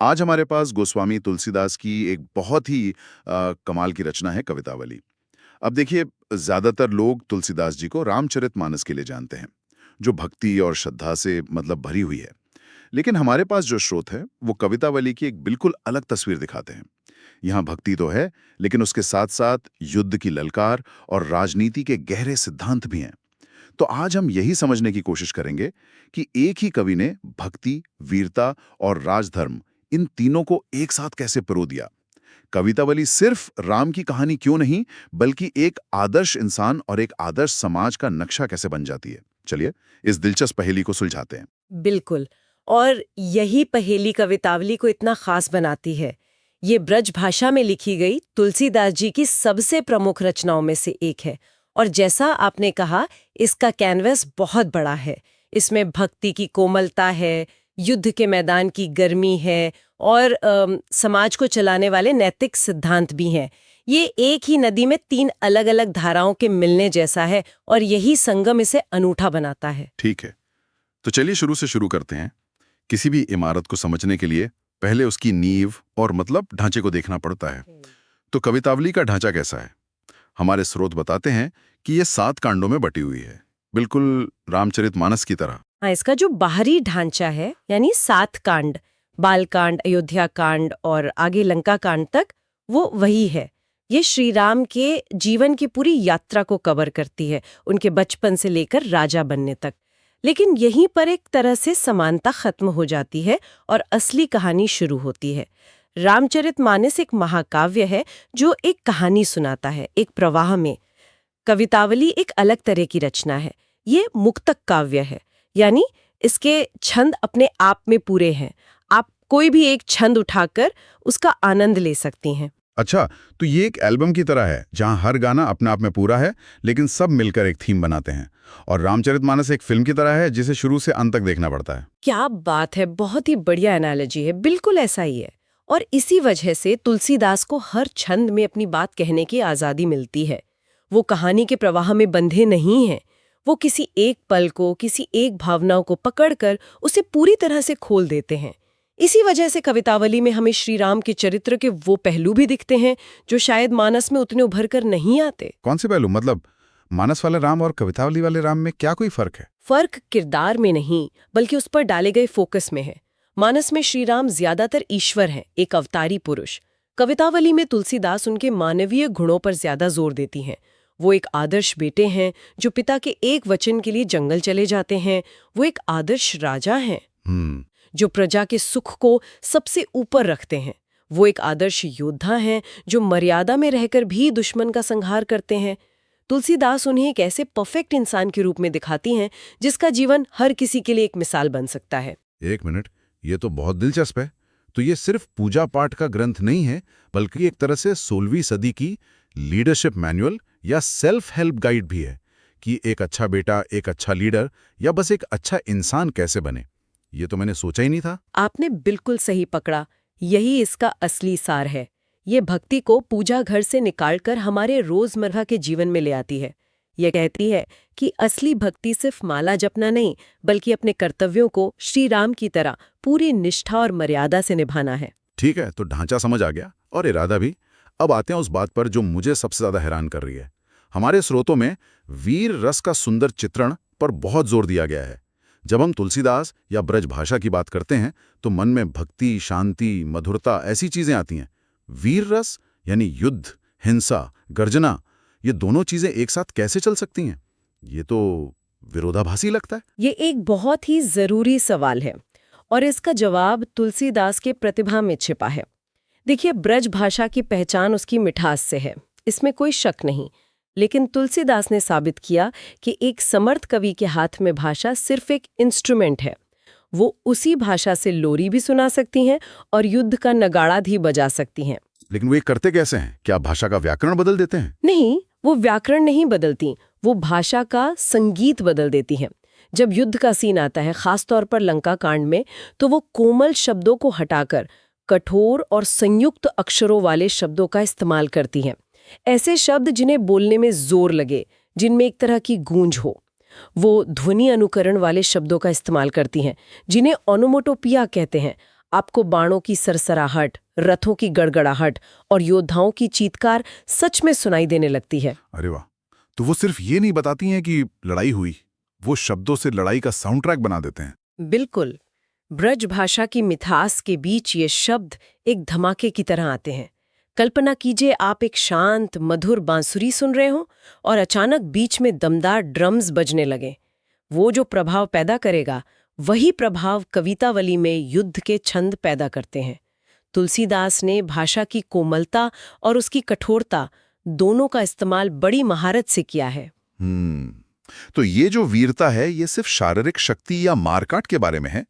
आज हमारे पास गोस्वामी तुलसीदास की एक बहुत ही कमाल की रचना है कवितावली। अब देखिए, ज़्यादातर लोग तुलसीदास जी को रामचरितमानस के लिए जानते हैं, जो भक्ति और श्रद्धा से मतलब भरी हुई है। लेकिन हमारे पास जो स्रोत है, वो कवितावली की एक बिल्कुल अलग तस्वीर दिखाते हैं। यहाँ भक्ति तो है, लेकिन उसके साथ-साथ युद्ध की ललकार और राजनीति के गहरे सिद्धांत भी हैं। तो आज हम यही समझने की कोशिश करेंगे कि एक ही कवि ने भक्ति, वीरता और राजधर्म इन तीनों को एक साथ कैसे पिरो दिया। कवितावली सिर्फ राम की कहानी क्यों नहीं, बल्कि एक आदर्श इंसान और एक आदर्श समाज का नक्शा कैसे बन जाती है। चलिए, इस दिलचस्प पहेली को सुलझाते हैं। बिल्कुल। और यही पहेली कवितावली को इतना खास बनाती है। ये ब्रज भाषा में लिखी गई तुलसीदास जी की सबसे प्रमुख रचनाओं में से एक है। और जैसा आपने कहा, इसका कैनवस बहुत बड़ा है। इसमें भक्ति की कोमलता है, युद्ध के मैदान की गर्मी है और समाज को चलाने वाले नैतिक सिद्धांत भी हैं। ये एक ही नदी में तीन अलग अलग धाराओं के मिलने जैसा है और यही संगम इसे अनूठा बनाता है। ठीक है, तो चलिए शुरू से शुरू करते हैं। किसी भी इमारत को समझने के लिए पहले उसकी नींव और मतलब ढांचे को देखना पड़ता है। तो कवितावली का ढांचा कैसा है? हमारे स्रोत बताते हैं कि ये 7 कांडों में बटी हुई है, बिल्कुल रामचरितमानस की तरह। हाँ, इसका जो बाहरी ढांचा है, यानी 7 कांड, बालकांड, अयोध्या कांड और आगे लंका कांड तक, वो वही है। ये श्री राम के जीवन की पूरी यात्रा को कवर करती है, उनके बचपन से लेकर राजा बनने तक। लेकिन यहीं पर एक तरह से समानता खत्म हो जाती है और असली कहानी शुरू होती है। रामचरितमानस एक महाकाव्य है जो एक कहानी सुनाता है, एक प्रवाह में। कवितावली एक अलग तरह की रचना है। ये मुक्तक काव्य है, यानी इसके छंद अपने आप में पूरे हैं। आप कोई भी एक छंद उठाकर उसका आनंद ले सकती हैं। अच्छा, तो ये एक एल्बम की तरह है जहां हर गाना अपने आप में पूरा है, लेकिन सब मिलकर एक थीम बनाते हैं। और रामचरितमानस एक फिल्म की तरह है जिसे शुरू से अंत तक देखना पड़ता है। क्या बात है, बहुत ही बढ़िया एनालॉजी है। बिल्कुल ऐसा ही है। और इसी वजह से तुलसीदास को हर छंद में अपनी बात कहने की आज़ादी मिलती है। वो कहानी के प्रवाह में बंधे नहीं हैं। वो किसी एक पल को, किसी एक भावना को पकड़कर उसे पूरी तरह से खोल देते हैं। इसी वजह से कवितावली में हमें श्री राम के चरित्र के वो पहलू भी दिखते हैं जो शायद मानस में उतने उभर कर नहीं आते। कौन से पहलू? मतलब मानस वाले राम और कवितावली वाले राम में क्या कोई फर्क है? फर्क किरदार में नहीं, बल्कि उस पर डाले गए फोकस में है। मानस में श्री राम ज्यादातर ईश्वर हैं, एक अवतारी पुरुष। कवितावली में तुलसीदास उनके मानवीय गुणों पर ज्यादा जोर देती हैं। वो एक आदर्श बेटे हैं जो पिता के एक वचन के लिए जंगल चले जाते हैं। वो एक आदर्श राजा हैं जो प्रजा के सुख को सबसे ऊपर रखते हैं। वो एक आदर्श योद्धा हैं जो मर्यादा में रहकर भी दुश्मन का संहार करते हैं। तुलसीदास उन्हें एक ऐसे परफेक्ट इंसान के रूप में दिखाती हैं जिसका जीवन हर किसी के लिए एक मिसाल बन सकता है। एक मिनट, ये तो बहुत दिलचस्प है। तो ये सिर्फ पूजा पाठ का ग्रंथ नहीं है, बल्कि एक तरह से 16वीं सदी की लीडरशिप मैनुअल या सेल्फ हेल्प गाइड भी है कि एक अच्छा बेटा, एक अच्छा लीडर या बस एक अच्छा इंसान कैसे बने। ये तो मैंने सोचा ही नहीं था। आपने बिल्कुल सही पकड़ा। यही इसका असली सार है। ये भक्ति को पूजा घर से निकालकर हमारे रोजमर्रा के जीवन में ले आती है। ये कहती है कि असली भक्ति सिर्फ माला जपना नहीं, बल्कि अपने कर्तव्यों को श्री राम की तरह पूरी निष्ठा और मर्यादा से निभाना है। ठीक है, तो ढांचा समझ आ गया और इरादा भी। अब आते हैं उस बात पर जो मुझे सबसे ज्यादा हैरान कर रही है। हमारे स्रोतों में वीर रस का सुंदर चित्रण पर बहुत जोर दिया गया है। जब हम तुलसीदास या ब्रज भाषा की बात करते हैं तो मन में भक्ति, शांति, मधुरता ऐसी चीजें आती हैं। वीर रस यानी युद्ध, हिंसा, गर्जना, ये दोनों चीजें एक साथ कैसे चल सकती हैं? ये तो विरोधाभासी लगता है। ये एक बहुत ही जरूरी सवाल है और इसका जवाब तुलसीदास के प्रतिभा में छिपा है। देखिए, ब्रज भाषा की पहचान उसकी मिठास से है, इसमें कोई शक नहीं। लेकिन तुलसीदास ने साबित किया कि एक समर्थ कवि के हाथ में भाषा सिर्फ एक इंस्ट्रूमेंट है। वो उसी भाषा से लोरी भी सुना सकती हैं और युद्ध का नगाड़ा भी बजा सकती हैं। लेकिन वो ये करते कैसे हैं? क्या भाषा का व्याकरण बदल देते हैं? नहीं, वो व्याकरण नहीं बदलती, वो भाषा का संगीत बदल देती हैं। जब युद्ध का सीन आता है, खासतौर पर लंका कांड में, तो वो कोमल शब्दों को हटाकर कठोर और संयुक्त अक्षरों वाले शब्दों का इस्तेमाल करती हैं। ऐसे शब्द जिन्हें बोलने में जोर लगे, जिनमें एक तरह की गूंज हो। वो ध्वनि अनुकरण वाले शब्दों का इस्तेमाल करती हैं, जिन्हें ओनोमोटोपिया कहते हैं। आपको बाणों की सरसराहट, रथों की गड़गड़ाहट और योद्धाओं की चीत्कार सच में सुनाई देने लगती है। अरे वाह! तो वो सिर्फ ये नहीं बताती हैं कि लड़ाई हुई, वो शब्दों से लड़ाई का साउंड ट्रैक बना देते हैं। बिल्कुल। ब्रज भाषा की मिठास के बीच ये शब्द एक धमाके की तरह आते हैं। कल्पना कीजिए आप एक शांत मधुर बांसुरी सुन रहे हो और अचानक बीच में दमदार ड्रम्स बजने लगे। वो जो प्रभाव पैदा करेगा, वही प्रभाव कवितावली में युद्ध के छंद पैदा करते हैं। तुलसीदास ने भाषा की कोमलता और उसकी कठोरता दोनों का इस्तेमाल बड़ी महारत से किया है। तो ये जो वीरता है, ये सिर्फ शारीरिक शक्ति या मारकाट के बारे में है,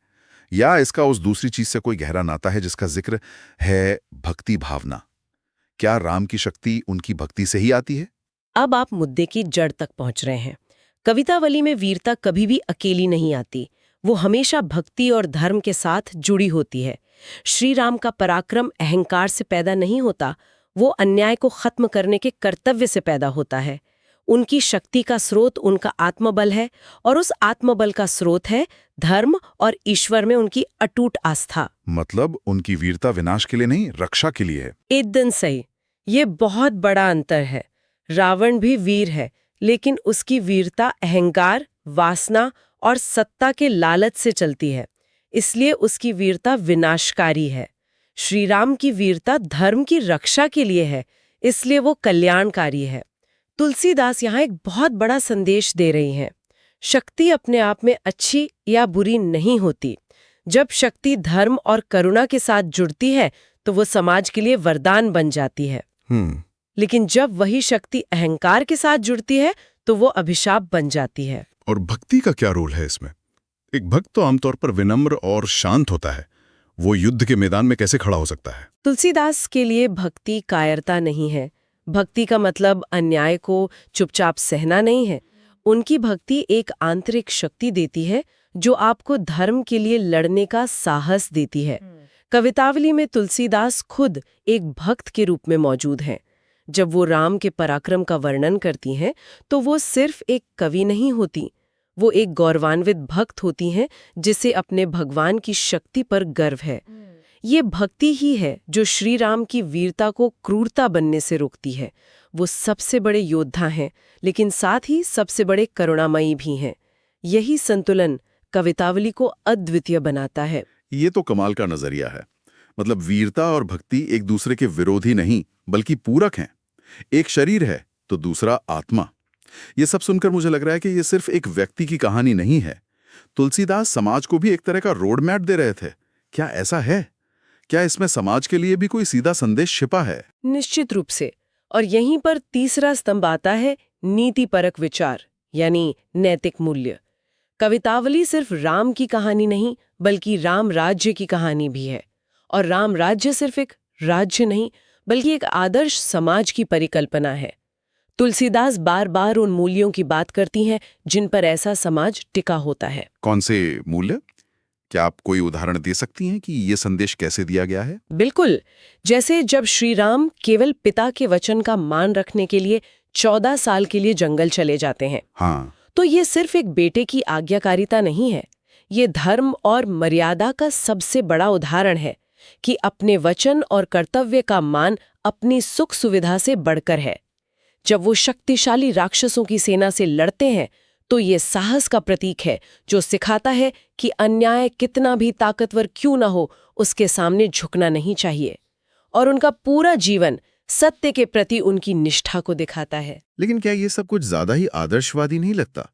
या इसका उस दूसरी चीज से कोई गहरा नाता है जिसका जिक्र है, भक्ति भावना? क्या राम की शक्ति उनकी भक्ति से ही आती है? अब आप मुद्दे की जड़ तक पहुंच रहे हैं। कवितावली में वीरता कभी भी अकेली नहीं आती, वो हमेशा भक्ति और धर्म के साथ जुड़ी होती है। श्री राम का पराक्रम अहंकार से पैदा नहीं होता, वो अन्याय को खत्म करने के कर्तव्य से पैदा होता है। उनकी शक्ति का स्रोत उनका आत्मबल है और उस आत्मबल का स्रोत है धर्म और ईश्वर में उनकी अटूट आस्था। मतलब उनकी वीरता विनाश के लिए नहीं, रक्षा के लिए है। एकदम सही। ये बहुत बड़ा अंतर है। रावण भी वीर है, लेकिन उसकी वीरता अहंकार, वासना और सत्ता के लालच से चलती है, इसलिए उसकी वीरता विनाशकारी है। श्री राम की वीरता धर्म की रक्षा के लिए है, इसलिए वो कल्याणकारी है। तुलसीदास यहाँ एक बहुत बड़ा संदेश दे रही हैं। शक्ति अपने आप में अच्छी या बुरी नहीं होती। जब शक्ति धर्म और करुणा के साथ जुड़ती है तो वो समाज के लिए वरदान बन जाती है। लेकिन जब वही शक्ति अहंकार के साथ जुड़ती है तो वो अभिशाप बन जाती है। और भक्ति का क्या रोल है इसमें? एक भक्त तो आमतौर पर विनम्र और शांत होता है, वो युद्ध के मैदान में कैसे खड़ा हो सकता है? तुलसीदास के लिए भक्ति कायरता नहीं है। भक्ति का मतलब अन्याय को चुपचाप सहना नहीं है। उनकी भक्ति एक आंतरिक शक्ति देती है जो आपको धर्म के लिए लड़ने का साहस देती है। कवितावली में तुलसीदास खुद एक भक्त के रूप में मौजूद हैं। जब वो राम के पराक्रम का वर्णन करती हैं तो वो सिर्फ एक कवि नहीं होती, वो एक गौरवान्वित भक्त होती हैं जिसे अपने भगवान की शक्ति पर गर्व है। ये भक्ति ही है जो श्री राम की वीरता को क्रूरता बनने से रोकती है। वो सबसे बड़े योद्धा हैं, लेकिन साथ ही सबसे बड़े करुणामयी भी हैं। यही संतुलन कवितावली को अद्वितीय बनाता है। ये तो कमाल का नजरिया है। मतलब वीरता और भक्ति एक दूसरे के विरोधी नहीं, बल्कि पूरक हैं। एक शरीर है तो दूसरा आत्मा। ये सब सुनकर मुझे लग रहा है कि ये सिर्फ एक व्यक्ति की कहानी नहीं है। तुलसीदास समाज को भी एक तरह का रोड मैप दे रहे थे। क्या ऐसा है? क्या इसमें समाज के लिए भी कोई सीधा संदेश छिपा है? निश्चित रूप से। और यहीं पर तीसरा स्तंभ आता है, नीतिपरक विचार, यानी नैतिक मूल्य। कवितावली सिर्फ राम की कहानी नहीं, बल्कि राम राज्य की कहानी भी है। और राम राज्य सिर्फ एक राज्य नहीं, बल्कि एक आदर्श समाज की परिकल्पना है। तुलसीदास बार बार उन मूल्यों की बात करती हैं जिन पर ऐसा समाज टिका होता है। कौन से मूल्य? क्या आप कोई उदाहरण दे सकती हैं कि ये संदेश कैसे दिया गया है? बिल्कुल। जैसे जब श्री राम केवल पिता के वचन का मान रखने के लिए 14 साल के लिए जंगल चले जाते हैं, हाँ, तो ये सिर्फ एक बेटे की आज्ञाकारिता नहीं है। ये धर्म और मर्यादा का सबसे बड़ा उदाहरण है कि अपने वचन और कर्तव्य का मान अपनी सुख सुविधा से बढ़कर है। जब वो शक्तिशाली राक्षसों की सेना से लड़ते हैं तो ये साहस का प्रतीक है जो सिखाता है कि अन्याय कितना भी ताकतवर क्यों ना हो, उसके सामने झुकना नहीं चाहिए। और उनका पूरा जीवन सत्य के प्रति उनकी निष्ठा को दिखाता है। लेकिन क्या ये सब कुछ ज्यादा ही आदर्शवादी नहीं लगता?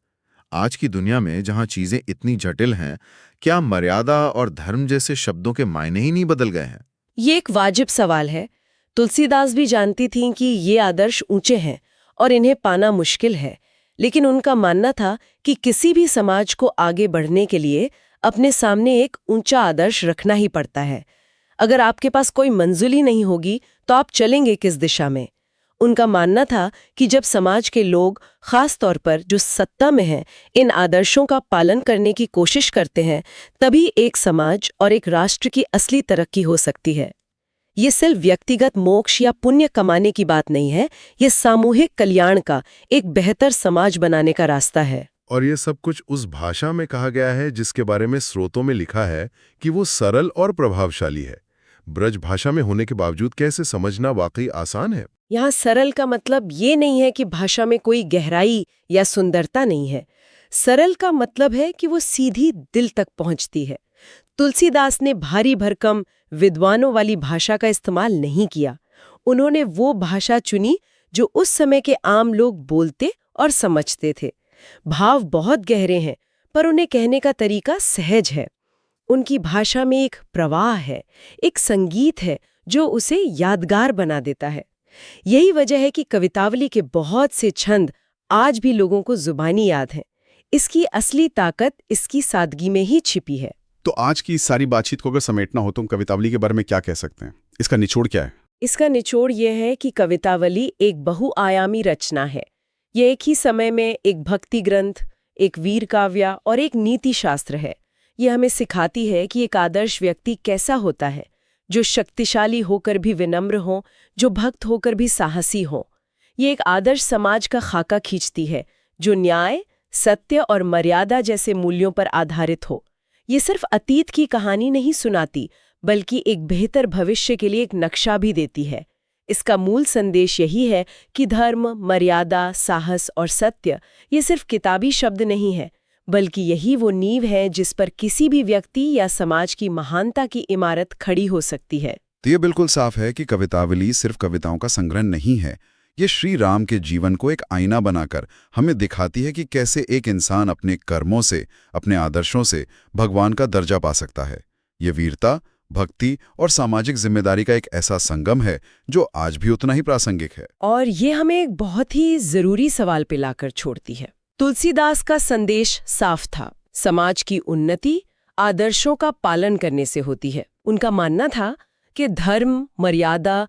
आज की दुनिया में जहां चीजें इतनी जटिल हैं, क्या मर्यादा और धर्म जैसे शब्दों के मायने ही नहीं बदल गए हैं? ये एक वाजिब सवाल है। तुलसीदास भी जानती थीं कि ये आदर्श ऊंचे हैं और इन्हें पाना मुश्किल है, लेकिन उनका मानना था कि किसी भी समाज को आगे बढ़ने के लिए अपने सामने एक ऊंचा आदर्श रखना ही पड़ता है। अगर आपके पास कोई मंजिल ही नहीं होगी तो आप चलेंगे किस दिशा में? उनका मानना था कि जब समाज के लोग, खास तौर पर जो सत्ता में हैं, इन आदर्शों का पालन करने की कोशिश करते हैं, तभी एक समाज और एक राष्ट्र की असली तरक्की हो सकती है। ये सिर्फ व्यक्तिगत मोक्ष या पुण्य कमाने की बात नहीं है, ये सामूहिक कल्याण का, एक बेहतर समाज बनाने का रास्ता है। और ये सब कुछ उस भाषा में कहा गया है जिसके बारे में स्रोतों में लिखा है कि वो सरल और प्रभावशाली है। ब्रज भाषा में होने के बावजूद कैसे समझना वाकई आसान है? यहाँ सरल का मतलब ये नहीं है कि भाषा में कोई गहराई या सुंदरता नहीं है। सरल का मतलब है कि वो सीधी दिल तक पहुंचती है। तुलसीदास ने भारी भरकम विद्वानों वाली भाषा का इस्तेमाल नहीं किया। उन्होंने वो भाषा चुनी जो उस समय के आम लोग बोलते और समझते थे। भाव बहुत गहरे हैं, पर उन्हें कहने का तरीका सहज है। उनकी भाषा में एक प्रवाह है, एक संगीत है जो उसे यादगार बना देता है। यही वजह है कि कवितावली के बहुत से छंद आज भी लोगों को जुबानी याद हैं। इसकी असली ताकत इसकी सादगी में ही छिपी है। तो आज की इस सारी बातचीत को अगर समेटना हो तो हम कवितावली के बारे में क्या कह सकते हैं? इसका निचोड़ क्या है? इसका निचोड़ यह है कि कवितावली एक बहुआयामी रचना है। ये एक ही समय में एक भक्ति ग्रंथ, एक वीर काव्य और एक नीति शास्त्र है। ये हमें सिखाती है कि एक आदर्श व्यक्ति कैसा होता है, जो शक्तिशाली होकर भी विनम्र हो, जो भक्त होकर भी साहसी हो। ये एक आदर्श समाज का खाका खींचती है, जो न्याय, सत्य और मर्यादा जैसे मूल्यों पर आधारित हो। ये सिर्फ अतीत की कहानी नहीं सुनाती, बल्कि एक बेहतर भविष्य के लिए एक नक्शा भी देती है। इसका मूल संदेश यही है कि धर्म, मर्यादा, साहस और सत्य ये सिर्फ किताबी शब्द नहीं है, बल्कि यही वो नींव है जिस पर किसी भी व्यक्ति या समाज की महानता की इमारत खड़ी हो सकती है। तो ये बिल्कुल साफ है कि कवितावली सिर्फ कविताओं का संग्रह नहीं है। ये श्री राम के जीवन को एक आईना बनाकर हमें दिखाती है कि कैसे एक इंसान अपने कर्मों से, अपने आदर्शों से भगवान का दर्जा पा सकता है। ये वीरता, भक्ति और सामाजिक जिम्मेदारी का एक ऐसा संगम है जो आज भी उतना ही प्रासंगिक है। और ये हमें एक बहुत ही जरूरी सवाल पे लाकर छोड़ती है। तुलसीदास का संदेश साफ था, समाज की उन्नति आदर्शों का पालन करने से होती है। उनका मानना था कि धर्म, मर्यादा,